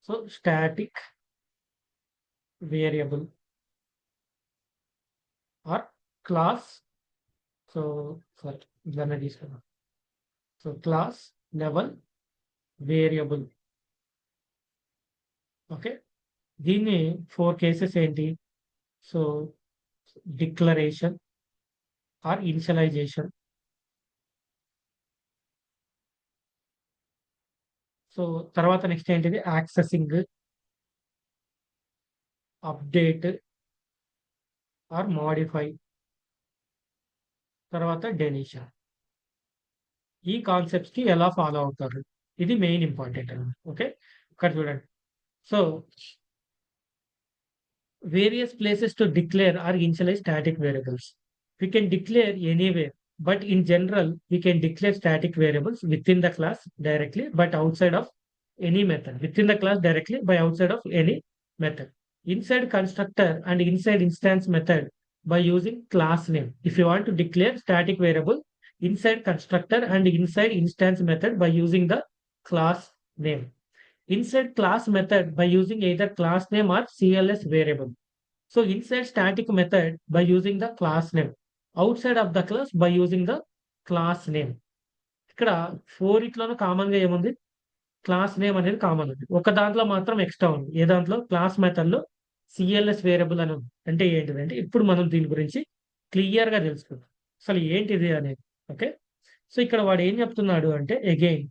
So static variable or class. So sorry, దాన్ని తీసుకున్నాం. So class level variable. Okay, దీన్ని 4 cases ఏంటి? So declaration or initialization. So తర్వాత next ఏంటిది? Accessing, update or modify, తర్వాత deletion. ఈ కాన్సెప్ట్స్ కి ఎలా ఫాలో అవుతారు, ఇది మెయిన్ ఇంపార్టెంట్ అన్నమాట. ఓకే, ఇక్కడ చూడండి. So various places to declare or initialize static variables. We can declare anywhere, but in general, we can declare static variables within the class directly, but outside of any method. Within the class directly, by outside of any method. Inside constructor and inside instance method by using class name. If you want to declare static variable inside constructor and inside instance method by using the class name. Inside class method by using either class name or CLS variable. So inside static method by using the class name. Outside of the class by using the class name. ఇక్కడ 4 ఇట్లోనూ common గా ఏముంది? Class name అనేది common ఉంది. ఒక దాంట్లో మాత్రం extra ఉంది. ఏ దాంట్లో? క్లాస్ మెథడ్ లో సిఎల్ఎస్ వేరియబుల్ అని ఉంది. అంటే ఏంటిదంటే ఇప్పుడు మనం దీని గురించి క్లియర్ గా తెలుసుకుందాం. అసలు ఏంటిది అనేది. ఓకే, సో ఇక్కడ వాడు ఏం చెప్తున్నాడు అంటే again,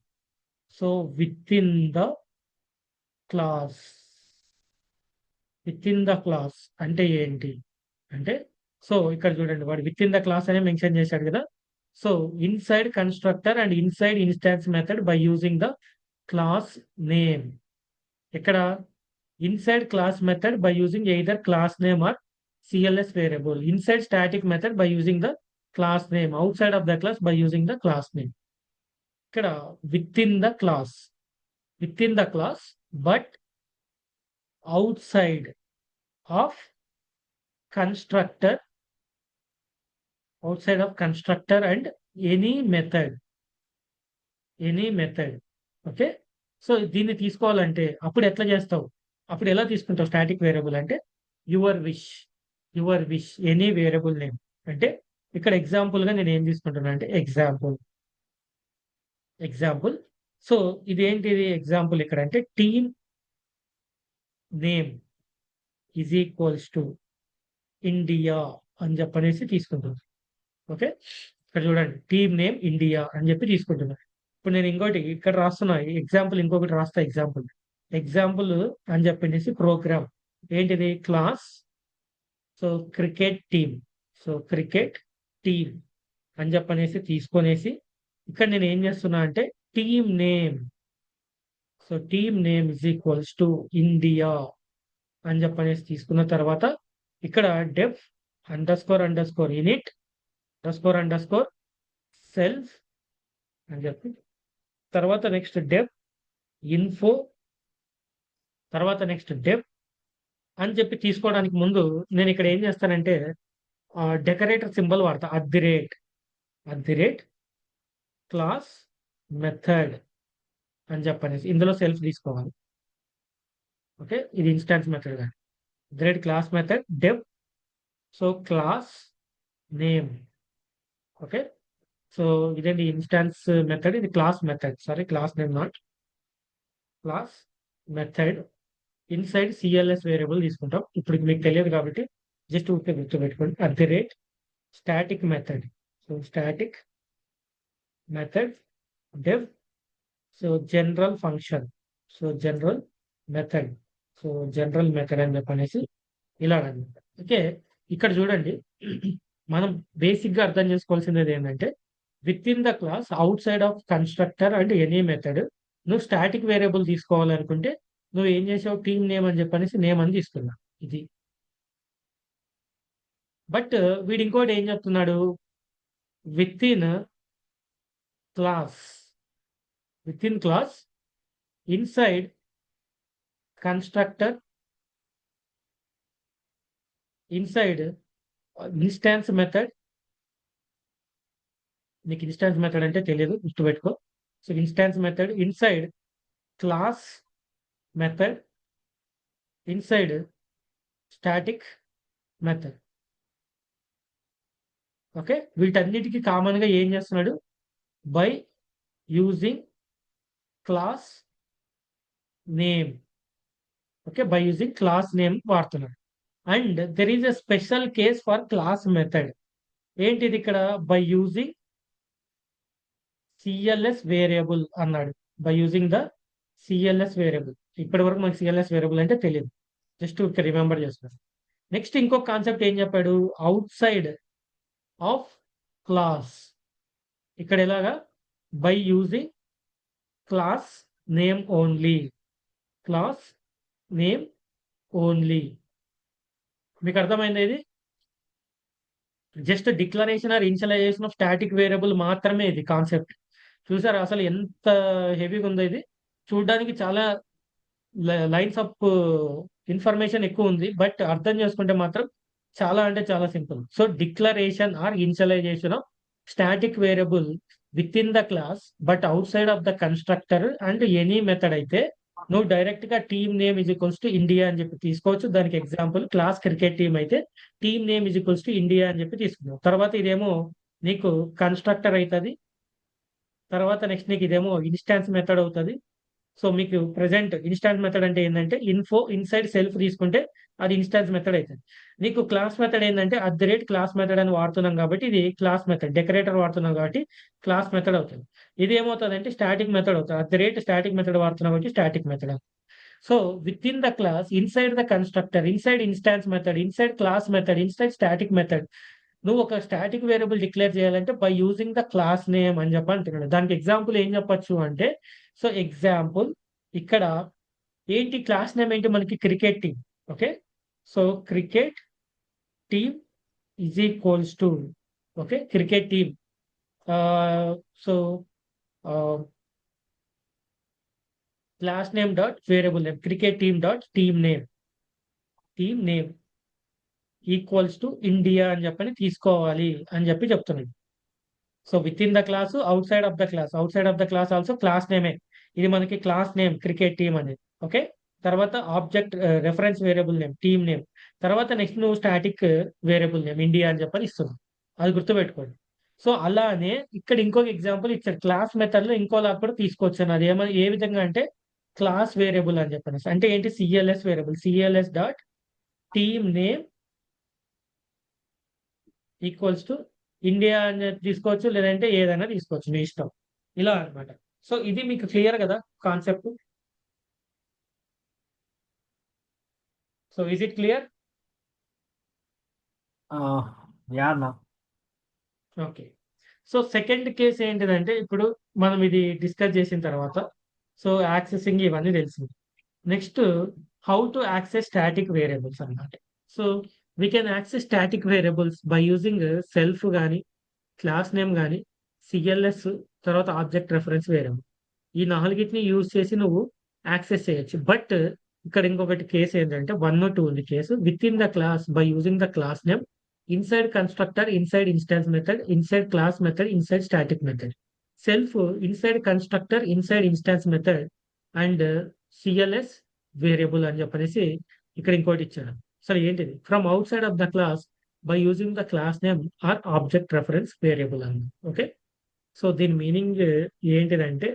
so within the class. Within the class అంటే ఏంటి అంటే, సో ఇక్కడ చూడండి, వాడు విత్ ఇన్ ద క్లాస్ అనే మెన్షన్ చేశాడు కదా. So inside constructor and inside instance method by using the class name. ఇక్కడ inside class method by using either class name or CLS variable. Inside static method by using the class name. Outside of the class by using the class name. ఇక్కడ with in the class, within the class but outside of constructor, outside of constructor and any method, any method. Okay, so దీన్ని తీసుకోవాలంటే అప్పుడు ఎట్లా చేస్తావు? అప్పుడు ఎలా తీసుకుంటావు static variable అంటే your wish, your wish any variable name. అంటే ఇక్కడ ఎగ్జాంపుల్ గా నేను ఏం తీసుకుంటున్నా అంటే ఎగ్జాంపుల్, ఎగ్జాంపుల్. సో ఇది ఏంటిది ఎగ్జాంపుల్ ఇక్కడ అంటే team name is equals to India అని చెప్పనేసి తీసుకుంటున్నాను. ఓకే, ఇక్కడ చూడండి, టీమ్ నేమ్ ఇండియా అని చెప్పి తీసుకుంటున్నాను. ఇప్పుడు నేను ఇంకోటి ఇక్కడ రాస్తున్నా ఎగ్జాంపుల్, ఇంకొకటి రాస్తా ఎగ్జాంపుల్. ఎగ్జాంపుల్ అని చెప్పేసి ప్రోగ్రామ్ ఏంటిది? Class. So cricket team, so cricket team అని చెప్పనేసి తీసుకొనేసి ఇక్కడ నేను ఏం చేస్తున్నా అంటే team name, so team name is equals to India అని చెప్పనేసి తీసుకున్న తర్వాత ఇక్కడ def underscore underscore init underscore underscore self అని చెప్పి తర్వాత నెక్స్ట్ డెఫ్ ఇన్ఫో, తర్వాత నెక్స్ట్ డెఫ్ అని చెప్పి తీసుకోవడానికి ముందు నేను ఇక్కడ ఏం చేస్తానంటే డెకరేటర్ సింబల్ వాడతా. At the rate class method అని చెప్పనేసి ఇందులో సెల్ఫ్ తీసుకోవాలి. ఓకే, ఇది ఇన్స్టాన్స్ మెథడ్ కానీ grade class method dev. So class name. Okay, so ఇదేంటి ఇన్స్టాన్స్ మెథడ్, ఇది class method, sorry class name not class method. Inside cls variable తీసుకుంటాం. ఇప్పుడు మీకు తెలియదు కాబట్టి జస్ట్ ఊరికే గుర్తుపెట్టుకోండి. At the rate static method, so static method dev. So general function, so general method, so general method అని చెప్పనేసి ఇలాగనమాట. ఓకే, ఇక్కడ చూడండి, మనం బేసిక్ గా అర్థం చేసుకోవాల్సింది ఏంటంటే with in the class outside of constructor and any method నువ్వు స్టాటిక్ వేరియబుల్ తీసుకోవాలనుకుంటే నువ్వు ఏం చేసావు? టీమ్ నేమ్ అని చెప్పనేసి నేమ్ అని తీసుకున్నా ఇది. బట్ వీడు ఇంకోటి ఏం చెప్తున్నాడు? Within class, within class inside constructor, inside instance method. నీకు ఇన్స్టాన్స్ మెథడ్ అంటే తెలియదు, గుర్తుపెట్టుకో. So instance method inside class method inside static method. Okay, వీటన్నిటికీ కామన్ గా ఏం చేస్తున్నాడు, by using class name. Okay, by using class name వాడుతున్నాడు. And there is a special case for class method. ఏంటిది ఇక్కడ, బై యూజింగ్ సిఎల్ఎస్ వేరియబుల్ అన్నాడు. By using the CLS variable. ఇప్పటి వరకు మనకి సిఎల్ఎస్ వేరియబుల్ అంటే తెలియదు, జస్ట్ రిమెంబర్ చేసుకోండి. నెక్స్ట్ ఇంకొక కాన్సెప్ట్ ఏం చెప్పాడు, అవుట్ సైడ్ ఆఫ్ క్లాస్. ఇక్కడ ఎలాగా, by using class name only. Class name only. మీకు అర్థమైంది ఇది, just declaration or initialization of static variable మాత్రమే ఇది కాన్సెప్ట్. చూసారా అసలు ఎంత హెవీగా ఉందో ఇది. చూడడానికి చాలా లైన్స్ ఆఫ్ ఇన్ఫర్మేషన్ ఎక్కువ ఉంది, బట్ అర్థం చేసుకుంటే మాత్రం చాలా అంటే చాలా simple. So declaration or initialization of static variable within the class but outside of the constructor and any method అయితే నువ్వు డైరెక్ట్ గా team name is equals to India అని చెప్పి తీసుకోవచ్చు. దానికి ఎగ్జాంపుల్ క్లాస్ క్రికెట్ టీమ్ అయితే team name is equals to India అని చెప్పి తీసుకున్నావు. తర్వాత ఇదేమో నీకు కన్స్ట్రక్టర్ అవుతుంది. తర్వాత నెక్స్ట్ నీకు ఇదేమో ఇన్స్టాన్స్ మెథడ్ అవుతుంది. సో మీకు ప్రెసెంట్ ఇన్స్టాన్స్ మెథడ్ అంటే ఏంటంటే ఇన్ఫో ఇన్సైడ్ సెల్ఫ్ తీసుకుంటే అది ఇన్స్టాన్స్ మెథడ్ అవుతుంది. నీకు క్లాస్ మెథడ్ ఏంటంటే క్లాస్ మెథడ్ అని వాడుతున్నాం కాబట్టి ఇది క్లాస్ మెథడ్. డెకరేటర్ వాడుతున్నాం కాబట్టి క్లాస్ మెథడ్ అవుతుంది. ఇది ఏమవుతుంది అంటే స్టాటిక్ మెథడ్ అవుతుంది. స్టాటిక్ మెథడ్ వాడుతున్నాం కాబట్టి స్టాటిక్ మెథడ్ అవుతుంది. So within the class, inside the constructor, inside instance method, inside class method, inside static method నువ్వు ఒక స్టాటిక్ వేరియబుల్ డిక్లేర్ చేయాలంటే by using the class name అని చెప్పి అంటున్నాడు. దానికి ఎగ్జాంపుల్ ఏం చెప్పొచ్చు అంటే, సో ఎగ్జాంపుల్ ఇక్కడ ఏంటి, క్లాస్ నేమ్ ఏంటి మనకి, cricket team. Okay, so cricket team is equals to, okay, cricket team. So class name dot variable name cricket team dot team name equals to India అని చెప్పని తీసుకోవాలి అని చెప్పి చెప్తున్నాడు. So within the class, outside of the class. Outside of the class also class నేమే. ఇది మనకి class name cricket team అనేది. ఓకే, తర్వాత object reference variable name team name. తర్వాత నెక్స్ట్ నువ్వు స్టాటిక్ వేరియబుల్ నేమ్ ఇండియా అని చెప్పని ఇస్తున్నావు. అది గుర్తుపెట్టుకోండి. సో అలానే ఇక్కడ ఇంకొక ఎగ్జాంపుల్ ఇచ్చారు, క్లాస్ మెథడ్ లో ఇంకోలా కూడా తీసుకోవచ్చు. అది ఏ విధంగా అంటే క్లాస్ వేరియబుల్ అని చెప్పనేసి అంటే ఏంటి, cls variable. Cls dot team name equals to India అని తీసుకోవచ్చు, లేదంటే ఏదైనా తీసుకోవచ్చు, మీ ఇష్టం. ఇలా అన్నమాట. సో ఇది మీకు క్లియర్ కదా concept. So is it clear? Yeah అన్న. ఓకే, సో సెకండ్ కేసు ఏంటిదంటే, ఇప్పుడు మనం ఇది డిస్కస్ చేసిన తర్వాత సో యాక్సెసింగ్ ఇవన్నీ తెలిసింది. Next how to access static variables అన్నమాట. So we can access static variables by using self కానీ, క్లాస్ నేమ్ కానీ, సిఎల్ఎస్, తర్వాత ఆబ్జెక్ట్ రెఫరెన్స్ వేరియబుల్. ఈ నాలుగిటిని యూజ్ చేసి నువ్వు యాక్సెస్ చేయొచ్చు. బట్ ఇక్కడ ఇంకొకటి కేసు ఏంటంటే 1 or 2 ఉంది case. With in the class by using the class name, inside constructor, inside instance method, inside class method, inside static method, self, inside constructor, inside instance method and cls variable అని చెప్పనేసి ఇక్కడ ఇంకోటి ఇచ్చారు. సరే ఏంటిది, from out side of the class by using the class name are object reference variable అని. Okay, so దీని meaning ఏంటిదంటే,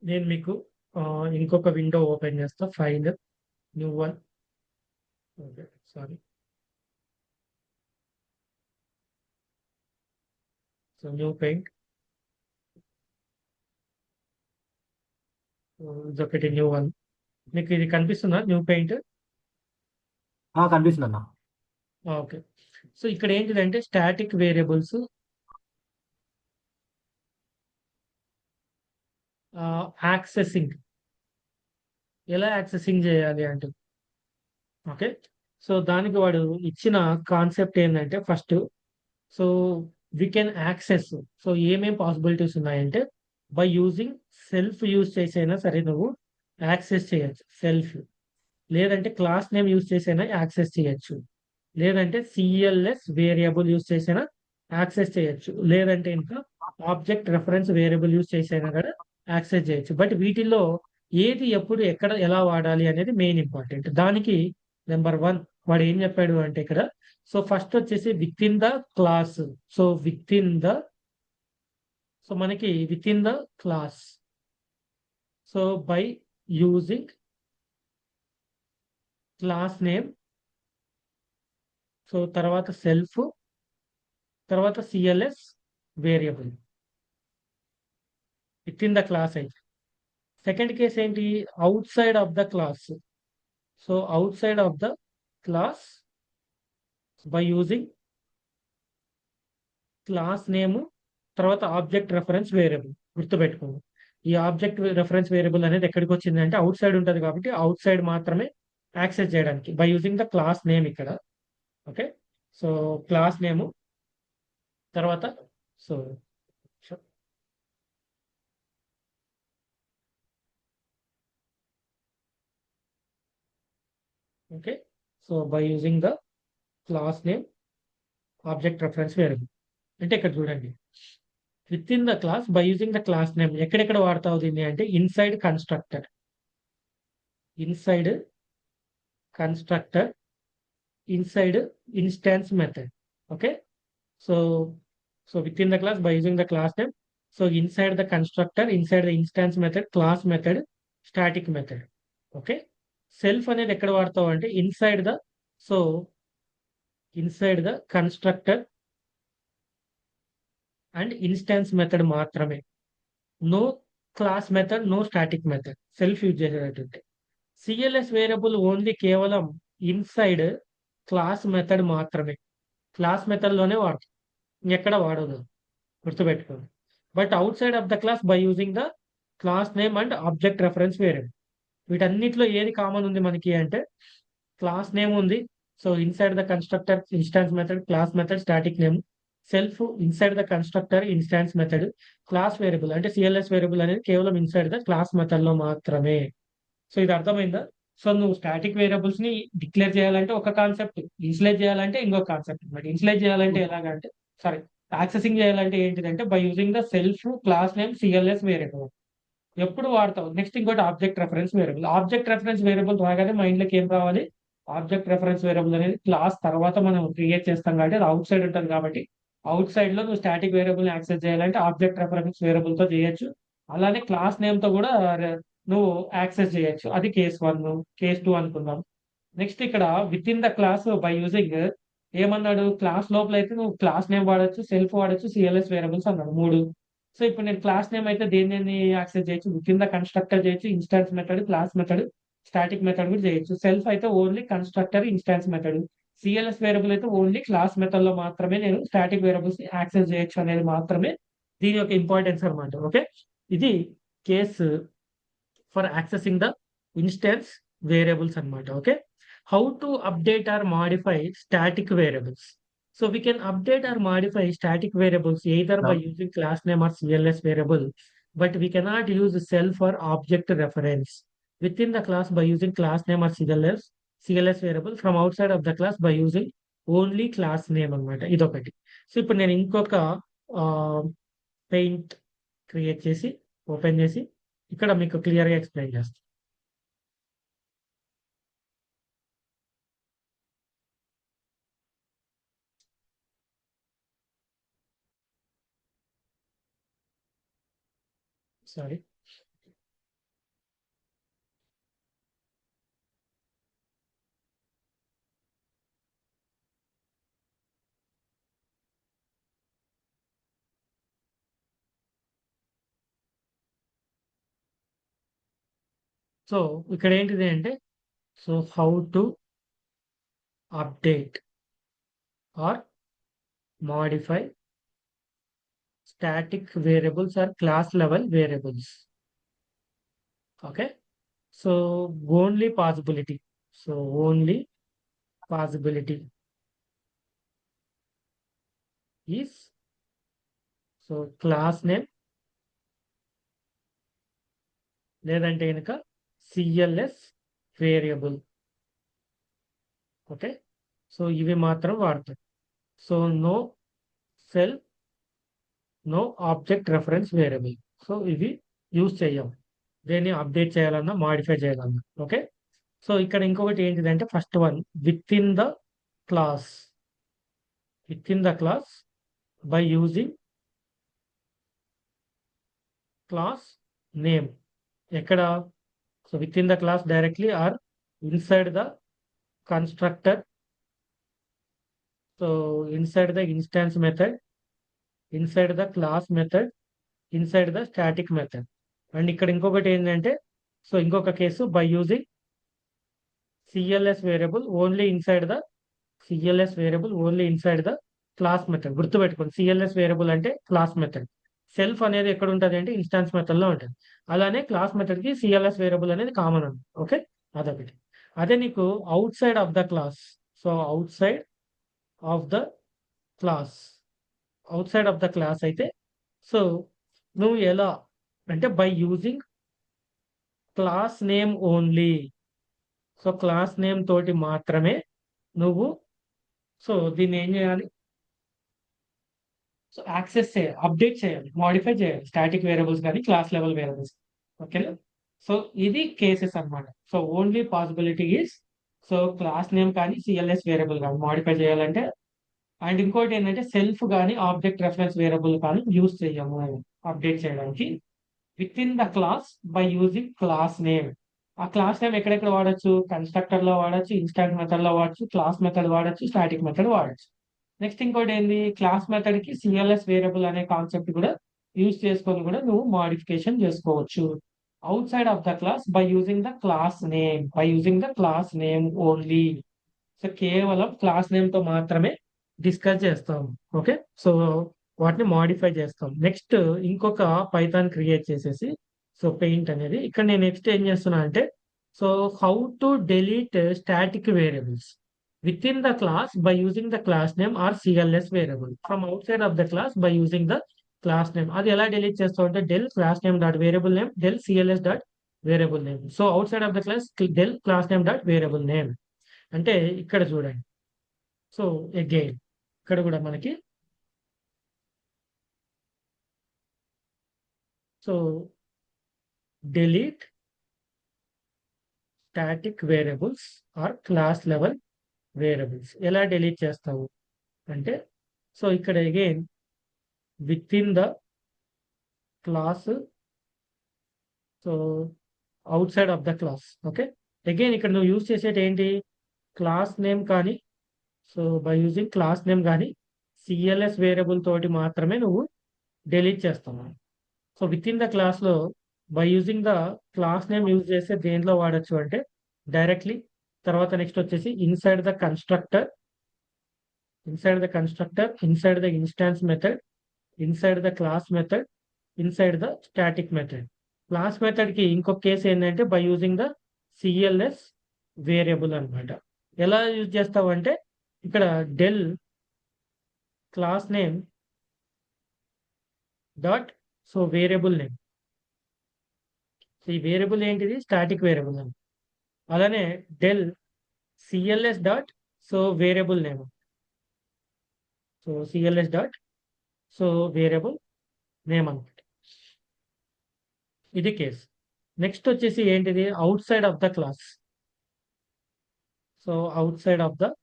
నేను మీకు ఇంకొక విండో ఓపెన్ చేస్తా, file new one. Okay, sorry. So new paint, ఇదొకటి న్యూ వన్. మీకు ఇది కనిపిస్తుందా న్యూ పెయింట్? కనిపిస్తుంది అన్న. ఓకే, సో ఇక్కడ ఏంటిదంటే స్టాటిక్ వేరియబుల్స్ యాక్సెసింగ్, ఎలా యాక్సెసింగ్ చేయాలి అంటే, ఓకే, సో దానికి వాడు ఇచ్చిన కాన్సెప్ట్ ఏంటంటే first, so we can access. So ఏమేం పాసిబిలిటీస్ ఉన్నాయంటే, బై యూజింగ్ సెల్ఫ్ యూజ్ చేసైనా సరే నువ్వు యాక్సెస్ చేయొచ్చు సెల్ఫ్, లేదంటే క్లాస్ నేమ్ యూజ్ చేసైనా యాక్సెస్ చేయొచ్చు, లేదంటే సిఎల్ఎస్ వేరియబుల్ యూస్ చేసినా యాక్సెస్ చేయొచ్చు. లేదంటే ఇంకా ఆబ్జెక్ట్ రెఫరెన్స్ వేరియబుల్ యూస్ చేసినా కూడా యాక్సెస్ చేయొచ్చు. బట్ వీటిల్లో ఏది ఎప్పుడు ఎక్కడ ఎలా వాడాలి అనేది మెయిన్ ఇంపార్టెంట్. దానికి నెంబర్ 1 వాడు ఏం చెప్పాడు అంటే ఇక్కడ, సో ఫస్ట్ వచ్చేసి within the class. So within the, so మనకి within the class, so by using class name, so తర్వాత సెల్ఫ్, తర్వాత CLS variable within the class అయితే. సెకండ్ కేస్ ఏంటి, outside of the class. So outside of the class by using class name, తర్వాత object reference variable. గుర్తుపెట్టుకోండి, ఈ object reference variable అనేది ఎక్కడికి వచ్చింది అంటే అవుట్ సైడ్ ఉంటుంది కాబట్టి అవుట్ సైడ్ మాత్రమే యాక్సెస్ చేయడానికి by using the class name ఇక్కడ. ఓకే, సో క్లాస్ నేమ్ తర్వాత, so okay, so by using the class name object reference variable. అంటే ఇక్కడ చూడండి, with in the class by using the class name ఎక్కడెక్కడ వాడతావు దీన్ని అంటే inside constructor, inside constructor, inside instance method. Okay, so so within the class by using the class name, so inside the constructor, inside the instance method, class method, static method. Okay, self అనేది ఎక్కడ వాడతావు అంటే inside the, so inside the constructor and instance method మాత్రమే. No class method, no static method self use చేసేటట్టు. CLS variable only కేవలం inside class method మాత్రమే, class method లోనే వాడతాం, ఎక్కడ వాడదు, గుర్తుపెట్టుకోండి. But outside of the class by using the class name and object reference variable. వీటన్నిటిలో ఏది కామన్ ఉంది మనకి అంటే క్లాస్ నేమ్ ఉంది. So inside the constructor instance method, class method, static name, self inside the constructor instance method, class variable అంటే cls variable అనేది కేవలం inside the class method లో మాత్రమే. సో ఇది అర్థమైందా? సో నువ్వు స్టాటిక్ వేరియబుల్స్ ని డిక్లేర్ చేయాలంటే ఒక కాన్సెప్ట్, ఇన్సులేట్ చేయాలంటే ఇంకొక కాన్సెప్ట్. బట్ ఇన్సులేట్ చేయాలంటే ఎలాగంటే, సారీ, యాక్సెసింగ్ చేయాలంటే ఏంటిదంటే by using the self class name cls variable ఎప్పుడు వాడతావు. నెక్స్ట్ ఇంకోటి object reference variable. Object reference variable రాగానే మైండ్ లోకి ఏం రావాలి, ఆబ్జెక్ట్ రెఫరెన్స్ వేరియబుల్ అనేది క్లాస్ తర్వాత మనం క్రియేట్ చేస్తాం కాబట్టి అది అవుట్ సైడ్ ఉంటుంది కాబట్టి అవుట్ సైడ్ లో నువ్వు స్టాటిక్ వేరియబుల్ యాక్సెస్ చేయాలంటే ఆబ్జెక్ట్ రెఫరెన్స్ వేరియబుల్ తో చేయొచ్చు. అలానే క్లాస్ నేమ్ తో కూడా నువ్వు యాక్సెస్ చేయొచ్చు. అది కేస్ 1, కేస్ 2 అనుకుందాం. నెక్స్ట్ ఇక్కడ with in the class by using ఏమన్నాడు, క్లాస్ లోపల అయితే నువ్వు క్లాస్ నేమ్ వాడచ్చు, సెల్ఫ్ వాడచ్చు, సిఎల్ఎస్ వేరియబుల్స్ అన్నాడు 3. సో ఇప్పుడు నేను క్లాస్ నేమ్ అయితే దేన్ని యాక్సెస్ చేయొచ్చు, విత్ ఇన్ ద కన్స్ట్రక్టర్ చేయొచ్చు, instance method, class method, static method కూడా చేయొచ్చు. సెల్ఫ్ అయితే only constructor instance method, cls variable అయితే ఓన్లీ క్లాస్ మెథడ్ లో మాత్రమే నేను స్టాటిక్ వేరియబుల్స్ యాక్సెస్ చేయొచ్చు అనేది మాత్రమే దీని యొక్క ఇంపార్టెన్స్ అనమాట. ఓకే, ఇది case for accessing the instance variables అనమాట. Okay, how to update or modify static variables. So we can update or modify static variables either by using class name or CLS variable, but we cannot use self or object reference within the class by using class name or CLS variable from outside of the class by using only class name అనమాట. ఇదొకటి. So ఇప్పుడు నేను ఇంకొక paint create చేసి open చేసి ఇక్కడ మీకు క్లియర్గా ఎక్స్ప్లెయిన్ చేస్తాను. సారీ, సో ఇక్కడ ఏంటిది అంటే, so how to update are modify static variables or class level variables. Okay, so only possibility, so only possibility is, so class name లేదంటే కనుక సిఎల్ఎస్ వేరియబుల్. ఓకే, సో ఇవి మాత్రం వాడతాం. So no self, no object reference variable. So ఇవి use చేయం దేన్ని update చేయాలన్నా modify చేయాలన్నా. ఓకే. సో ఇక్కడ ఇంకొకటి ఏంటిదంటే first one within the class, within the class by using class name. ఎక్కడ? So within the class directly or inside the constructor. So inside the instance method, inside the class method, inside the static method. And ఇక్కడ ఇంకొకటి ఏంటంటే so ఇంకొక case by using CLS variable only inside the CLS variable only inside the class method. గుర్తుపెట్టుకోండి, CLS variable అంటే class method. Self అనేది ఎక్కడ ఉంటుంది అంటే ఇన్స్టాన్స్ మెథడ్ లో ఉంటుంది. అలానే క్లాస్ మెథడ్ కి సిఎల్ఎస్ వేరియబుల్ అనేది కామన్ ఉంది. ఓకే, అదొకటి. అదే నీకు out side of the class. So outside of the class, outside of the class అయితే సో నువ్వు ఎలా అంటే by using class name only. So class name తోటి మాత్రమే నువ్వు సో దీన్ని ఏం చేయాలి? సో యాక్సెస్ చేయాలి, అప్డేట్ చేయాలి, మాడిఫై చేయాలి స్టాటిక్ వేరియబుల్స్ కానీ క్లాస్ లెవెల్ వేరియబుల్స్. ఓకేనా? సో ఇది కేసెస్ అన్నమాట. So only possibility is so class name కానీ సిఎల్ఎస్ వేరియబుల్ కానీ మాడిఫై చేయాలంటే. అండ్ ఇంకోటి ఏంటంటే సెల్ఫ్ కానీ ఆబ్జెక్ట్ రెఫరెన్స్ వేరియబుల్ కానీ యూజ్ చేయము అప్డేట్ చేయడానికి. With in the class by using class name. ఆ క్లాస్ నేమ్ ఎక్కడెక్కడ వాడచ్చు? కన్స్ట్రక్టర్ లో వాడచ్చు, ఇన్స్టాంట్ మెథడ్ లో వాడచ్చు, క్లాస్ మెథడ్ వాడచ్చు, స్టాటిక్ మెథడ్ వాడచ్చు. నెక్స్ట్ ఇంకోటి ఏంది? క్లాస్ మెథడ్ కి సిఎల్ఎస్ వేరియబుల్ అనే కాన్సెప్ట్ కూడా యూజ్ చేసుకొని కూడా నువ్వు మాడిఫికేషన్ చేసుకోవచ్చు. Out side of the class by using the class name, by using the class name only. So కేవలం క్లాస్ నేమ్ తో మాత్రమే డిస్కస్ చేస్తాం. ఓకే, సో వాటిని మాడిఫై చేస్తాం. నెక్స్ట్ ఇంకొక పైథాన్ క్రియేట్ చేసేసి సో పెయింట్ అనేది ఇక్కడ నేను నెక్స్ట్ ఏం చేస్తున్నా అంటే so how to delete static variables with in the class by using the class name or CLS variable from out side of the class by using the class name. అది ఎలా delete చేస్తాం అంటే del class name dot variable name del CLS dot variable name. So outside of the class del class name dot variable name. అంటే ఇక్కడ చూడండి. So again ఇక్కడ కూడా మనకి so delete static variables or class level variables. ఎలా delete చేస్తావు అంటే so ఇక్కడ again within the class, so outside of the class. Okay, again ఇక్కడ నువ్వు యూజ్ చేసేది ఏంటి? క్లాస్ నేమ్ కానీ so by using class name కానీ సిఎల్ఎస్ వేరియబుల్ తోటి మాత్రమే నువ్వు delete చేస్తావు. So within the class లో by using the class name use చేస్తే దేంట్లో వాడచ్చు అంటే డైరెక్ట్లీ. తర్వాత నెక్స్ట్ వచ్చేసి inside the constructor, inside the constructor, inside the instance method, inside the class method, inside the static method. Class method కి ఇంకొక case ఏంటంటే by using the CLS variable అనమాట. ఎలా యూజ్ చేస్తావు అంటే ఇక్కడ del class name dot so variable name. So ఈ variable ఏంటిది? Static variable name. అలానే del CLS dot so variable name. So CLS dot so variable name అనమాట. ఇది కేస్. నెక్స్ట్ వచ్చేసి ఏంటిది? Outside of the class. So outside of the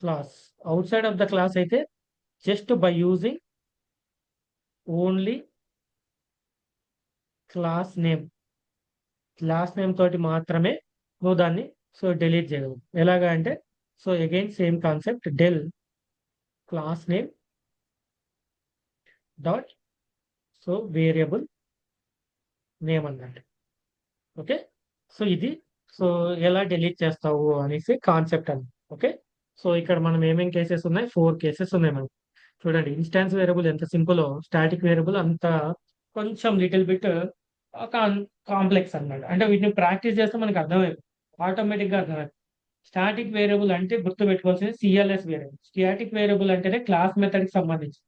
class, outside of the class అయితే just by using only class name, class name తోటి మాత్రమే నువ్వు దాన్ని so delete చేయగలవు. ఎలాగా అంటే so again same concept del class name dot so variable name అన్నట్టు. Okay, so ఇది సో ఎలా డిలీట్ చేస్తావు అనేసి కాన్సెప్ట్ అని. ఓకే, సో ఇక్కడ మనం ఏమేం కేసెస్ ఉన్నాయి? 4 కేసెస్ ఉన్నాయి మనకి. చూడండి, ఇన్స్టాన్స్ వేరియబుల్ ఎంత సింపుల్, స్టాటిక్ వేరియబుల్ అంత కొంచెం లిటిల్ బిట్ కాంప్లెక్స్ అన్నమాట. అంటే వీటిని ప్రాక్టీస్ చేస్తే మనకి అర్థమైంది, ఆటోమేటిక్ గా అర్థమైంది. స్టాటిక్ వేరియబుల్ అంటే గుర్తు పెట్టుకోవాల్సింది సిఎల్ఎస్ వేరియబుల్. స్టాటిక్ వేరియబుల్ అంటేనే క్లాస్ మెథడ్ కి సంబంధించి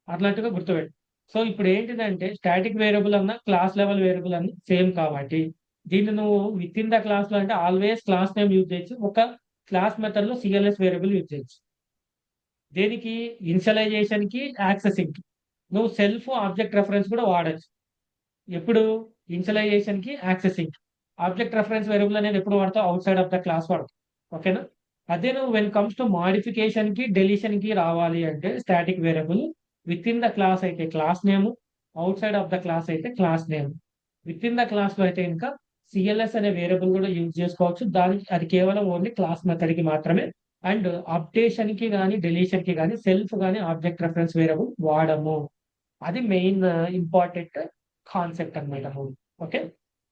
అట్లాంటిగా గుర్తుపెట్టు. సో ఇప్పుడు ఏంటిదంటే స్టాటిక్ వేరియబుల్ అన్న క్లాస్ లెవెల్ వేరియబుల్ అన్న సేమ్ కాబట్టి దీన్ని నువ్వు విత్ ఇన్ ద క్లాస్ లో అంటే ఆల్వేస్ క్లాస్ నేమ్ యూజ్ చేయొచ్చు. ఒక క్లాస్ మెథడ్ లో సిఎల్ఎస్ వేరియబుల్ యూజ్ చేయొచ్చు. దేనికి? ఇనిషియలైజేషన్ కి, యాక్సెసింగ్ కి. నువ్వు సెల్ఫ్ ఆబ్జెక్ట్ రెఫరెన్స్ కూడా వాడచ్చు. ఎప్పుడు? ఇనిషియలైజేషన్ కి, యాక్సెసింగ్ కి. ఆబ్జెక్ట్ రెఫరెన్స్ వేరియబుల్ అనేది ఎప్పుడు వాడతావు? Outside of the class వాడతావు. ఓకేనా? అదే నువ్వు వెన్ కమ్స్ టు మాడిఫికేషన్ కి, డెలీషన్ కి రావాలి అంటే static variable within the class అయితే class name, outside of the class అయితే class name. Within the class లో అయితే ఇంకా సిఎల్ఎస్ అనే వేరియబుల్ కూడా యూజ్ చేసుకోవచ్చు. దానికి అది కేవలం ఓన్లీ క్లాస్ మెథడ్ కి మాత్రమే. అండ్ అప్డేషన్ కి కానీ డెలీషన్ కి కానీ సెల్ఫ్ కానీ ఆబ్జెక్ట్ రెఫరెన్స్ వేరియబుల్ వాడము. అది మెయిన్ ఇంపార్టెంట్ కాన్సెప్ట్ అనమాట. ఓకే,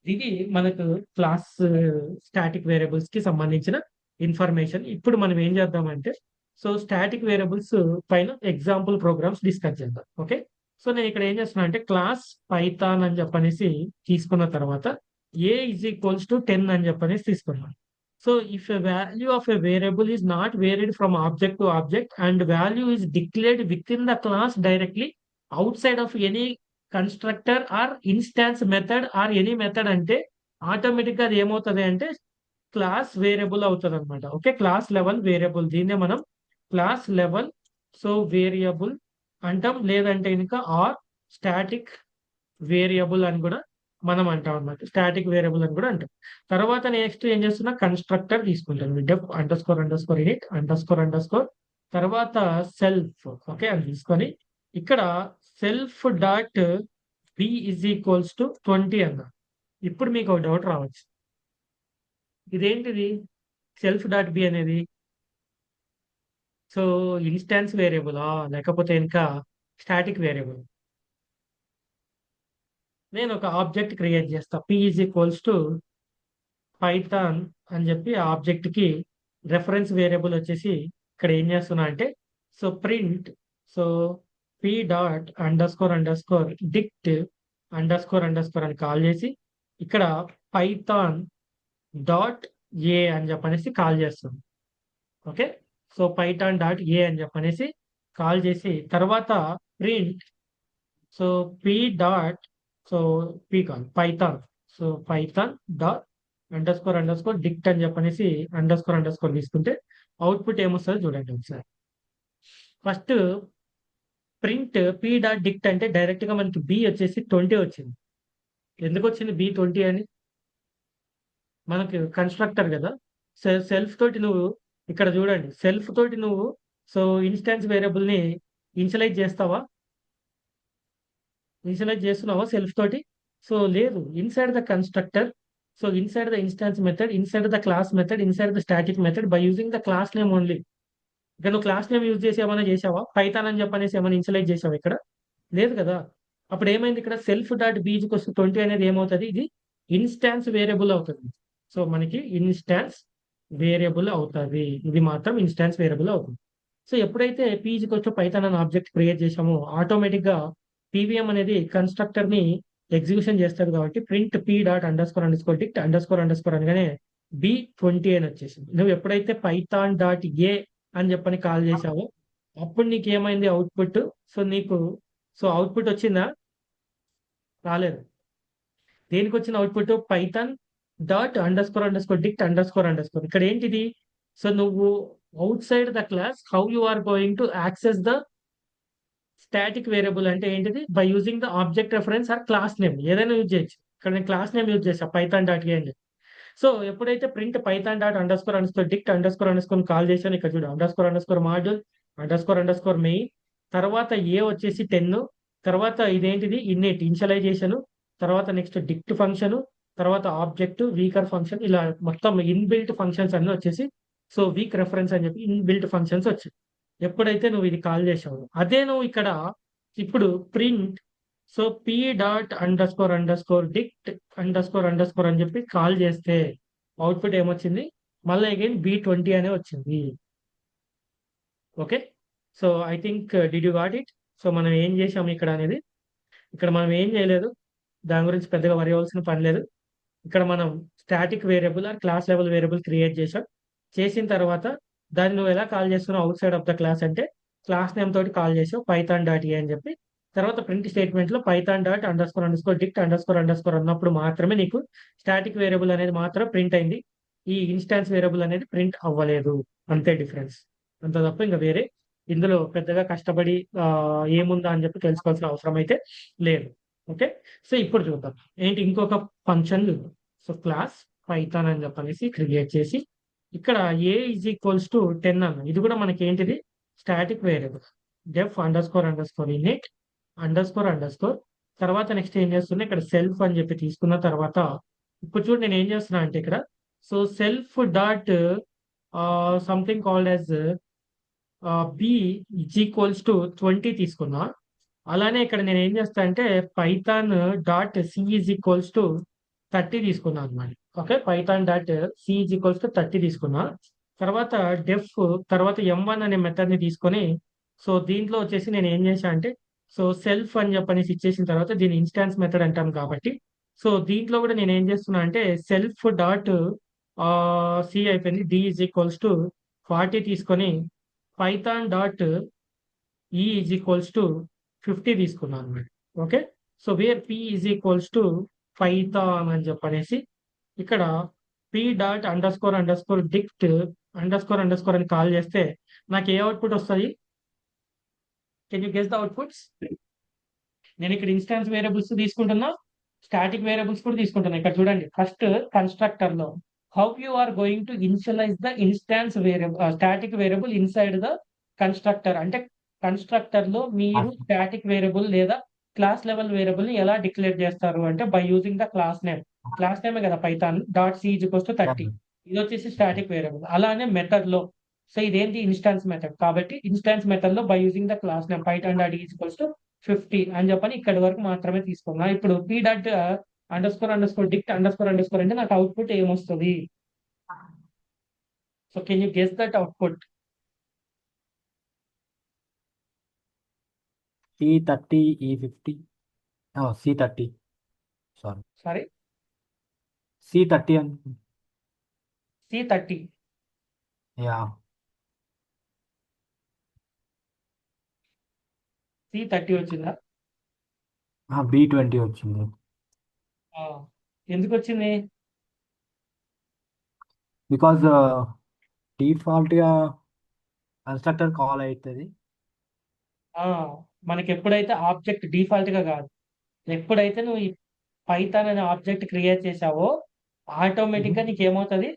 ఇది మనకు క్లాస్ స్టాటిక్ వేరియబుల్స్ కి సంబంధించిన ఇన్ఫర్మేషన్. ఇప్పుడు మనం ఏం చేద్దామంటే, సో స్టాటిక్ వేరియబుల్స్ పైన ఎగ్జాంపుల్ ప్రోగ్రామ్స్ డిస్కస్ చేద్దాం. ఓకే, సో నేను ఇక్కడ ఏం చేస్తున్నా అంటే క్లాస్ పైథాన్ అని చెప్పనేసి తీసుకున్న తర్వాత ఏ ఈజ్ ఈక్వల్స్ టు 10 అని చెప్పనేసి తీసుకున్నాను. So if a value of a variable is not varied from object to object and value is declared within the class directly outside of any constructor or instance method or any method అంటే automatic గా అది ఏమవుతుంది అంటే class variable అవుతుంది అనమాట. Okay, class level variable, దీన్నే మనం class level so variable అంటాం. లేదంటే ఇంకా ఆర్ స్టాటిక్ వేరియబుల్ అని కూడా మనం అంటాం అనమాట. స్టాటిక్ వేరియబుల్ అని కూడా అంటాం. తర్వాత నెక్స్ట్ ఏం చేస్తున్నా, కన్స్ట్రక్టర్ తీసుకుంటాను. Def underscore init underscore తర్వాత సెల్ఫ్. ఓకే, అని తీసుకొని ఇక్కడ self dot B is equals to 20 అన్న. ఇప్పుడు మీకు ఒక డౌట్ రావచ్చు, ఇదేంటిది సెల్ఫ్ డాట్ బి అనేది? సో ఇన్స్టాన్స్ వేరియబులా లేకపోతే ఇంకా స్టాటిక్ వేరియబుల్? నేను ఒక ఆబ్జెక్ట్ క్రియేట్ చేస్తా, P is equals to Python అని చెప్పి ఆబ్జెక్ట్ కి రెఫరెన్స్ వేరియబుల్ వచ్చేసి ఇక్కడ ఏం చేస్తున్నా అంటే, so print so P dot underscore dict underscore అని కాల్ చేసి ఇక్కడ పైథాన్ డాట్ ఏ అని చెప్పనేసి కాల్ చేస్తుంది. Okay, so Python dot A అని చెప్పనేసి కాల్ చేసి తర్వాత print so P dot so P call Python so Python dot underscore డిక్ట్ అని చెప్పనేసి under score తీసుకుంటే అవుట్పుట్ ఏమొస్తుందో చూడండి ఒకసారి. ఫస్ట్ ప్రింట్ పి డాట్ డిక్ట్ అంటే డైరెక్ట్ గా మనకి బి వచ్చేసి 20 వచ్చింది. ఎందుకు వచ్చింది బి 20 అని? మనకి కన్స్ట్రక్టర్ కదా. సెల్ఫ్ తోటి నువ్వు ఇక్కడ చూడండి, సెల్ఫ్ తోటి నువ్వు సో ఇన్స్టాన్స్ వేరియబుల్ ని ఇనిషియలైజ్ చేస్తావా? ఇనిషియలైజ్ చేస్తున్నావా సెల్ఫ్ తోటి? సో లేదు, inside the constructor so inside the instance method inside the class method inside the static method by using the class name only. ఇక్కడ నువ్వు క్లాస్ నేమ్ యూజ్ చేసి ఏమైనా చేసావా? పైథాన్ అని చెప్పనేసి ఏమైనా ఇనిషియలైజ్ చేసావా? ఇక్కడ లేదు కదా. అప్పుడు ఏమైంది, ఇక్కడ సెల్ఫ్ డాట్ బీజ్కి వస్తే 20 అనేది ఏమవుతుంది, ఇది ఇన్స్టాన్స్ వేరియబుల్ అవుతుంది. సో మనకి ఇన్స్టాన్స్ వేరియబుల్ అవుతుంది, ఇది మాత్రం ఇన్స్టాన్స్ వేరియబుల్ అవుతుంది. సో ఎప్పుడైతే పీజీకి వచ్చి పైథాన్ అనే ఆబ్జెక్ట్ క్రియేట్ చేసామో ఆటోమేటిక్ గా పీవీఎం అనేది కన్స్ట్రక్టర్ ని ఎగ్జిక్యూషన్ చేస్తుంది. కాబట్టి print P dot underscore dict under score అనగానే బి 20 అని వచ్చేసింది. నువ్వు ఎప్పుడైతే పైథాన్ డాట్ ఏ అని చెప్పని కాల్ చేసావో అప్పుడు నీకు ఏమైంది అవుట్పుట్? సో నీకు సో అవుట్పుట్ వచ్చిందా? రాలేదు. దేనికి వచ్చిన output? Python dot underscore dict underscore. ఇక్కడ ఏంటిది? సో నువ్వు outside the class how you are going to access the static variable అంటే ఏంటిది? By using the object reference or class name ఏదైనా యూజ్ చేయొచ్చు. ఇక్కడ నేను class name use చేసా పైథాన్ డాట్ ఏ అని. సో ఎప్పుడైతే print Python dot underscore dict under score call చేశాను, ఇక్కడ చూడు under score module under score main తర్వాత ఏ వచ్చేసి 10 తర్వాత ఇదేంటిది ఇనిషియలైజేషన్ తర్వాత నెక్స్ట్ డిక్ట్ ఫంక్షన్ తర్వాత ఆబ్జెక్ట్ వీకర్ ఫంక్షన్ ఇలా మొత్తం ఇన్బిల్ట్ ఫంక్షన్స్ అన్ని వచ్చేసి సో వీక్ రెఫరెన్స్ అని చెప్పి ఇన్బిల్ట్ ఫంక్షన్స్ వచ్చాయి. ఎప్పుడైతే నువ్వు ఇది కాల్ చేసావు అదే నువ్వు ఇక్కడ ఇప్పుడు print so P dot underscore dict underscore అని చెప్పి కాల్ చేస్తే అవుట్పుట్ ఏమొచ్చింది? మళ్ళీ అగైన్ B20 అనే వచ్చింది. Okay, so I think did you got it? So మనం ఏం చేసాము ఇక్కడ అనేది, ఇక్కడ మనం ఏం చేయలేదు, దాని గురించి పెద్దగా వరి అవ్వాల్సిన పని లేదు. ఇక్కడ మనం static variable or class level variable create చేసాం. చేసిన తర్వాత దాన్ని నువ్వు ఎలా కాల్ చేస్తున్నావు outside of the class అంటే క్లాస్ నేమ్ తోటి కాల్ చేసావు పైథాన్ డాట్ ఏ అని చెప్పి. తర్వాత ప్రింట్ స్టేట్మెంట్ లో Python dot underscore dict underscore అన్నప్పుడు మాత్రమే నీకు స్టాటిక్ వేరియబుల్ అనేది మాత్రం ప్రింట్ అయింది. ఈ ఇన్స్టాన్స్ వేరియబుల్ అనేది ప్రింట్ అవ్వలేదు. అంతే డిఫరెన్స్. అంత తప్ప ఇంకా వేరే ఇందులో పెద్దగా కష్టపడి ఏముందా అని చెప్పి తెలుసుకోవాల్సిన అవసరం అయితే లేదు. ఓకే. సో ఇప్పుడు చూద్దాం ఏంటి ఇంకొక ఫంక్షన్. సో క్లాస్ పైథాన్ అని చెప్పనేసి క్రియేట్ చేసి ఇక్కడ ఏ ఈజ్ ఈక్వల్స్ టు 10 అన్న. ఇది కూడా మనకి ఏంటిది static variable. Def underscore init underscore తర్వాత నెక్స్ట్ ఏం చేస్తున్నా ఇక్కడ సెల్ఫ్ అని చెప్పి తీసుకున్న తర్వాత ఇప్పుడు చూడు నేను ఏం చేస్తున్నా అంటే ఇక్కడ so self dot something called as B is equals to 20 తీసుకున్నా. అలానే ఇక్కడ నేను ఏం చేస్తా అంటే Python dot C is equals to 30 తీసుకున్నా అనమాట. Okay. Python dot C is equals to 30 తీసుకున్నా. తర్వాత డెఫ్ తర్వాత M1 అనే మెథడ్ ని తీసుకొని సో దీంట్లో వచ్చేసి నేను ఏం చేశా అంటే సో సెల్ఫ్ అని చెప్పనేసి ఇచ్చేసిన తర్వాత దీని ఇన్స్టాన్స్ మెథడ్ అంటాం కాబట్టి సో దీంట్లో కూడా నేను ఏం చేస్తున్నా అంటే సెల్ఫ్ డాట్ సి అయిపోయింది డి ఈజ్ ఈక్వల్స్ టు 40 తీసుకొని Python dot E is equals to 50 తీసుకున్నాను అనమాట. Okay. So where P is equals to Python అని చెప్పనేసి ఇక్కడ P dot underscore dict underscore అని కాల్ చేస్తే నాకు ఏ అవుట్పుట్ వస్తుంది? Can you guess the outputs? నేను ఇక్కడ ఇన్స్టాన్స్ వేరియబుల్స్ తీసుకుంటున్నా, స్టాటిక్ వేరియబుల్స్ కూడా తీసుకుంటున్నా. ఇక్కడ చూడండి ఫస్ట్ కన్స్ట్రక్టర్ లో how you are going to initialize the instance variable static variable inside the constructor. అంటే కన్స్ట్రక్టర్ లో మీరు స్టాటిక్ వేరియబుల్ లేదా క్లాస్ లెవెల్ వేరియబుల్ ని ఎలా డిక్లేర్ చేస్తారు అంటే by using the class name. Class నేమే కదా Python dot C is equals to 30. ఇది వచ్చేసి స్టాటిక్ వేరియబుల్. అలానే మెథడ్ లో సో ఇదేంటి ఇన్స్టాన్స్ మెథడ్ కాబట్టి ఇన్స్టాన్స్ మెథడ్ లో by using the class name Python dot is equals to 50 అని చెప్పని ఇక్కడి వరకు మాత్రమే తీసుకున్నా. ఇప్పుడు P dot underscore dict under score అంటే నాకు అవుట్పుట్ ఏమొస్తుంది? So can you guess that output? C30 E50 C30 sorry C30 and C30 yeah C30 వచ్చిందా? B20 వచ్చింది. ఆ, ఎందుకు వచ్చింది? బికాజ్ డిఫాల్ట్ గా కన్స్ట్రక్టర్ కాల్ అవుతుంది. ఆ, మనకి ఎప్పుడైతే ఆబ్జెక్ట్ డిఫాల్ట్ గా కాదు, ఎప్పుడైతే నువ్వు ఈ పైథాన్ అనే ఆబ్జెక్ట్ క్రియేట్ చేసావో ఆటోమేటిక్ గా నీకు ఏమవుతుంది?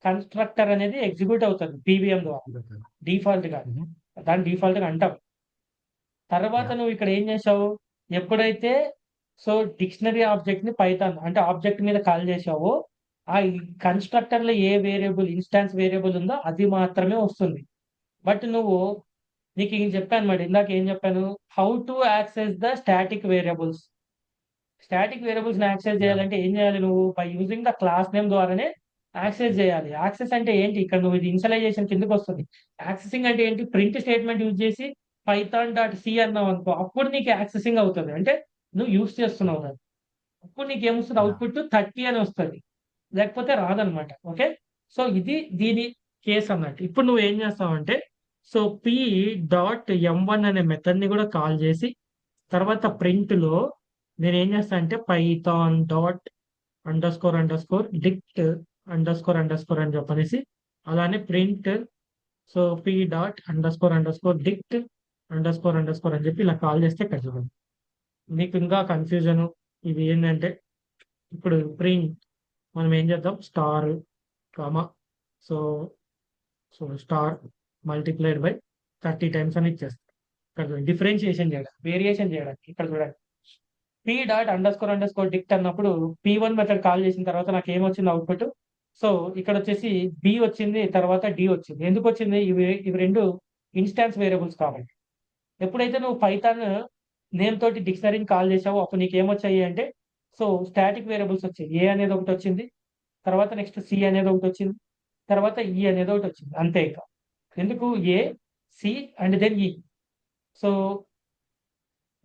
కన్స్ట్రక్టర్ అనేది ఎగ్జిక్యూట్ అవుతుంది పీవీఎం ద్వారా డిఫాల్ట్ గా. దాన్ని డిఫాల్ట్ గా అంటాం. తర్వాత నువ్వు ఇక్కడ ఏం చేసావు? ఎప్పుడైతే సో డిక్షనరీ ఆబ్జెక్ట్ ని పైథాన్ అంటే ఆబ్జెక్ట్ మీద కాల్ చేసావో ఆ కన్స్ట్రక్టర్ లో ఏ వేరియబుల్ ఇన్స్టాన్స్ వేరియబుల్ ఉందో అది మాత్రమే వస్తుంది. బట్ నువ్వు నీకు ఏం చెప్పాను మరి ఇందాక ఏం చెప్పాను? How to access the static variables. Static variables ని యాక్సెస్ చేయాలంటే ఏం చేయాలి? నువ్వు by using the class name ద్వారానే యాక్సెస్ చేయాలి. యాక్సెస్ అంటే ఏంటి? ఇక్కడ నువ్వు ఇది ఇనిషియలైజేషన్ కిందకి వస్తుంది. యాక్సెసింగ్ అంటే ఏంటి? ప్రింట్ స్టేట్మెంట్ యూజ్ చేసి పైథాన్ డాట్ సి అన్నావు అనుకో అప్పుడు నీకు యాక్సెసింగ్ అవుతుంది. అంటే నువ్వు యూజ్ చేస్తున్నావు దాన్ని. అప్పుడు నీకు ఏమొస్తుంది? అవుట్పుట్ 30 అని వస్తుంది, లేకపోతే రాదనమాట. ఓకే. సో ఇది దీని కేసు అన్నట్టు. ఇప్పుడు నువ్వు ఏం చేస్తావంటే సో పి డాట్ M1 అనే మెథడ్ ని కూడా కాల్ చేసి తర్వాత ప్రింట్ లో నేను ఏం చేస్తాను అంటే Python dot underscore dict underscore అని చెప్పనేసి అలానే print so P dot underscore dict underscore అని చెప్పి ఇలా కాల్ చేస్తే ఇక్కడ చూడండి మీకు ఇంకా కన్ఫ్యూజన్. ఇది ఏంటంటే ఇప్పుడు ప్రింట్ మనం ఏం చేద్దాం star comma so so star multiplied by 30 times అని ఇచ్చేస్తాం. ఇక్కడ చూడండి డిఫరెన్షియేషన్ చేయడం వేరియేషన్ చేయడానికి ఇక్కడ చూడండి పీ డాట్ అండర్ స్కోర్ డిక్ట్ అన్నప్పుడు P1 మెథడ్ కాల్ చేసిన తర్వాత నాకు ఏమొచ్చింది అవుట్పుట్? సో ఇక్కడ వచ్చేసి బి వచ్చింది, తర్వాత డి వచ్చింది. ఎందుకు వచ్చింది? ఇవి రెండు ఇన్స్టాన్స్ వేరియబుల్స్ కాబట్టి. ఎప్పుడైతే నువ్వు పైథాన్ నేమ్ తోటి డిక్షనరీని కాల్ చేసావో అప్పుడు నీకు ఏమొచ్చాయి అంటే సో స్టాటిక్ వేరియబుల్స్ వచ్చాయి. ఏ అనేది ఒకటి వచ్చింది, తర్వాత నెక్స్ట్ సి అనేది ఒకటి వచ్చింది, తర్వాత ఈ అనేది ఒకటి వచ్చింది. అంతే. ఇక ఎందుకు ఏ సి అండ్ దెన్ ఈ. సో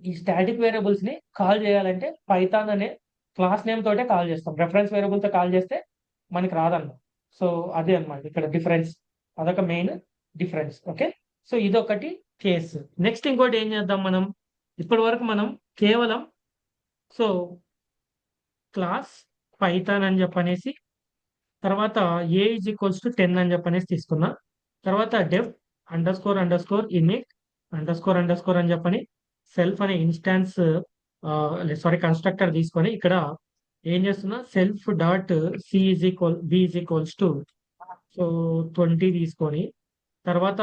ఈ స్టాటిక్ వేరియబుల్స్ ని కాల్ చేయాలంటే పైథాన్ అనే క్లాస్ నేమ్ తోటే కాల్ చేస్తాం. రెఫరెన్స్ వేరియబుల్ తో కాల్ చేస్తే మనకి రాదన్న. సో అదే అన్నమాట ఇక్కడ డిఫరెన్స్. అదొక మెయిన్ డిఫరెన్స్. ఓకే. సో ఇదొకటి కేసు. నెక్స్ట్ ఇంకోటి ఏం చేద్దాం మనం? ఇప్పటి వరకు మనం కేవలం సో క్లాస్ పైథాన్ అని చెప్పనేసి తర్వాత ఏ ఈజ్ ఈక్వల్స్ టు 10 అని చెప్పనేసి తీసుకున్నా. తర్వాత def underscore init underscore అని చెప్పని సెల్ఫ్ అనే ఇన్స్టాన్స్ సారీ కన్స్ట్రక్టర్ తీసుకొని ఇక్కడ ఏం చేస్తున్నా self dot C is equal B is equals to so 20 తీసుకొని తర్వాత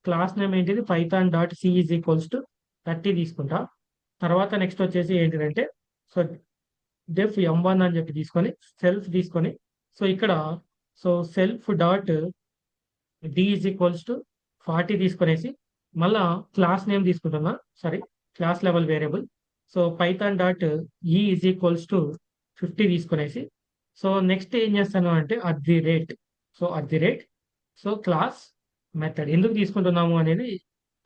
క్లాస్ నేమ్ ఏంటిది Python dot C is equals to 30 తీసుకుంటా. తర్వాత నెక్స్ట్ వచ్చేసి ఏంటిదంటే సో డెఫ్ M1 అని చెప్పి తీసుకొని సెల్ఫ్ తీసుకొని సో ఇక్కడ so self dot D is equals to 40 తీసుకునేసి మళ్ళా క్లాస్ నేమ్ తీసుకుంటున్నా sorry class level variable so Python dot E is equals to 50 తీసుకునేసి సో నెక్స్ట్ ఏం చేస్తాను అంటే at the rate so class method ఎందుకు తీసుకుంటున్నాము అనేది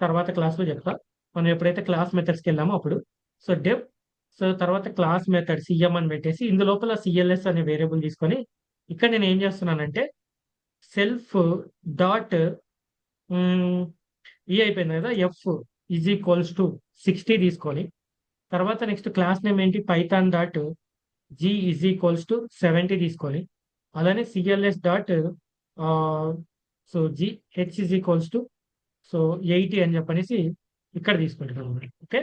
తర్వాత క్లాస్లో చెప్తా. మనం ఎప్పుడైతే క్లాస్ మెథడ్స్కి వెళ్ళామో అప్పుడు సో డెఫ్ సో తర్వాత క్లాస్ మెథడ్ సిఎం అని పెట్టేసి ఇందు లోపల సిఎల్ఎస్ అనే వేరియబుల్ తీసుకొని ఇక్కడ నేను ఏం చేస్తున్నానంటే సెల్ఫ్ డాట్ ఈ అయిపోయింది కదా ఎఫ్ ఈజ్ ఈక్వల్స్ టు 60 తీసుకొని తర్వాత నెక్స్ట్ క్లాస్ నేమ్ ఏంటి Python dot G is equals to 70 తీసుకొని అలానే CLS dot so G H is equals to so 80 అని చెప్పనేసి ఇక్కడ తీసుకుంటున్నాను. ఓకే,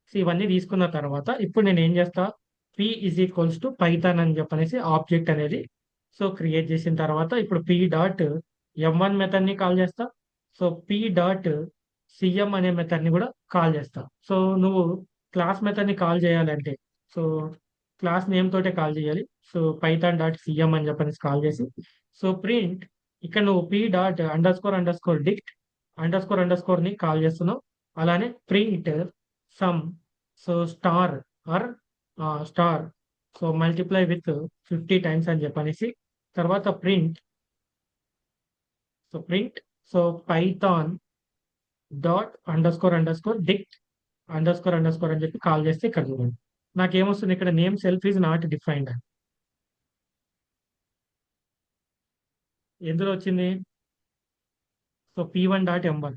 సో ఇవన్నీ తీసుకున్న తర్వాత ఇప్పుడు నేను ఏం చేస్తా P is equals to Python అని చెప్పనేసి ఆబ్జెక్ట్ అనేది సో క్రియేట్ చేసిన తర్వాత ఇప్పుడు పి డాట్ M1 మెథడ్ని కాల్ చేస్తా. సో పి డాట్ సిఎం అనే మెథడ్ని కూడా కాల్ చేస్తా. సో నువ్వు క్లాస్ మెథడ్ని కాల్ చేయాలంటే సో క్లాస్ నేమ్ తోటే కాల్ చేయాలి. సో పైథాన్ డాట్ సిఎం అని చెప్పనేసి కాల్ చేసి సో ప్రింట్ ఇక్కడ నువ్వు P dot dict under score ని కాల్ చేస్తున్నావు. అలానే print some so star are star so multiply with 50 times అని చెప్పనేసి తర్వాత print so Python dot dict underscore అని చెప్పి కాల్ చేస్తే ఇక్కడ చూడండి నాకేమొస్తుంది ఇక్కడ name self is not defined ఎందులో వచ్చింది so p1 dot M1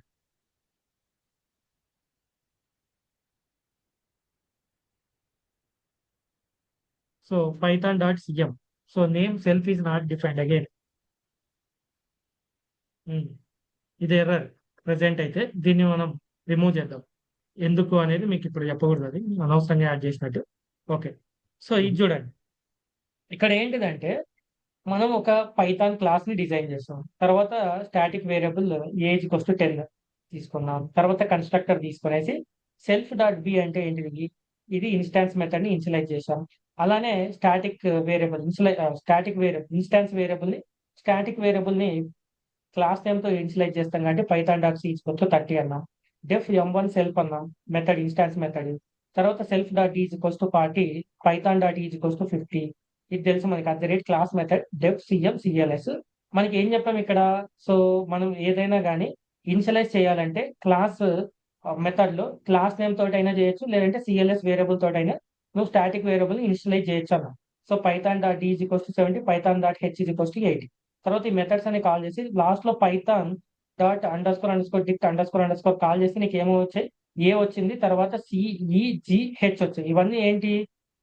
so Python dot CM so name self is not defined again ఇది ఎర్రర్ ప్రెసెంట్ అయితే దీన్ని మనం రిమూవ్ చేద్దాం. ఎందుకు అనేది మీకు ఇప్పుడు చెప్పకూడదు, అది అనవసరంగా యాడ్ చేసినట్టు. ఓకే, సో ఇది చూడండి ఇక్కడ ఏంటిదంటే మనం ఒక పైథాన్ క్లాస్ ని డిజైన్ చేస్తాం. తర్వాత స్టాటిక్ వేరియబుల్ ఏజ్ కొస్ట్ 10 తీసుకున్నాం. తర్వాత కన్స్ట్రక్టర్ తీసుకునేసి సెల్ఫ్ డాట్ బి అంటే ఏంటిది ఇది ఇన్స్టాన్స్ మెథడ్ ని ఇన్షియలైజ్ చేసాం. అలానే స్టాటిక్ వేరియబుల్ ఇన్స్టాన్స్ వేరియబుల్ ని క్లాస్ నేమ్ తో ఇన్షియలైజ్ చేస్తాం కాబట్టి పైథాన్ డాట్ సి 30 అన్నాం. డెఫ్ M1 సెల్ఫ్ అన్నాం మెథడ్ ఇన్స్టాన్స్ మెథడ్. తర్వాత self dot is equals to 40 Python dot is equals to 50 ఇది తెలుసు మనకి at the rate class method deaf CM cls. మనకి ఏం చెప్పాం ఇక్కడ సో మనం ఏదైనా కానీ ఇన్షియలైజ్ చేయాలంటే క్లాస్ మెథడ్ లో క్లాస్ నేమ్ తోటైనా చేయొచ్చు లేదంటే సిఎల్ఎస్ వేరియబుల్ తోటైనా నువ్వు స్టాటిక్ వేరియబుల్ ఇన్షియలైజ్ చేయొచ్చు అన్నా. So Python dot is equals to 70 Python dot H is equals to 80 తర్వాత ఈ మెథడ్స్ అని కాల్ చేసి లాస్ట్ లో పైథాన్ డాట్ డిక్ట్ కాల్ చేసి నీకు ఏమో వచ్చాయి ఏ వచ్చింది తర్వాత సిఈజిహెచ్ వచ్చింది. ఇవన్నీ ఏంటి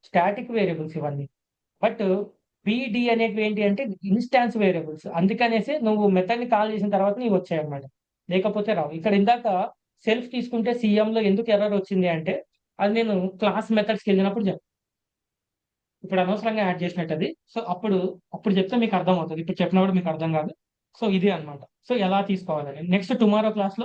స్టాటిక్ వేరియబుల్స్ ఇవన్నీ. బట్ పిడి అనేవి ఏంటి అంటే ఇన్స్టాన్స్ వేరియబుల్స్. అందుకనేసి నువ్వు మెథడ్ ని కాల్ చేసిన తర్వాత నీకు వచ్చాయి అన్నమాట, లేకపోతే రావు. ఇక్కడ ఇందాక సెల్ఫ్ తీసుకుంటే సిఎం లో ఎందుకు ఎర్రర్ వచ్చింది అంటే అది నేను క్లాస్ మెథడ్స్కి వెళ్ళినప్పుడు ఇప్పుడు అనవసరంగా యాడ్ చేసినట్టు అది. సో అప్పుడు చెప్తే మీకు అర్థం అవుతుంది, ఇప్పుడు చెప్పినప్పుడు మీకు అర్థం కాదు. సో ఇది అన్నమాట. సో ఎలా తీసుకోవాలని నెక్స్ట్ టుమారో క్లాస్ లో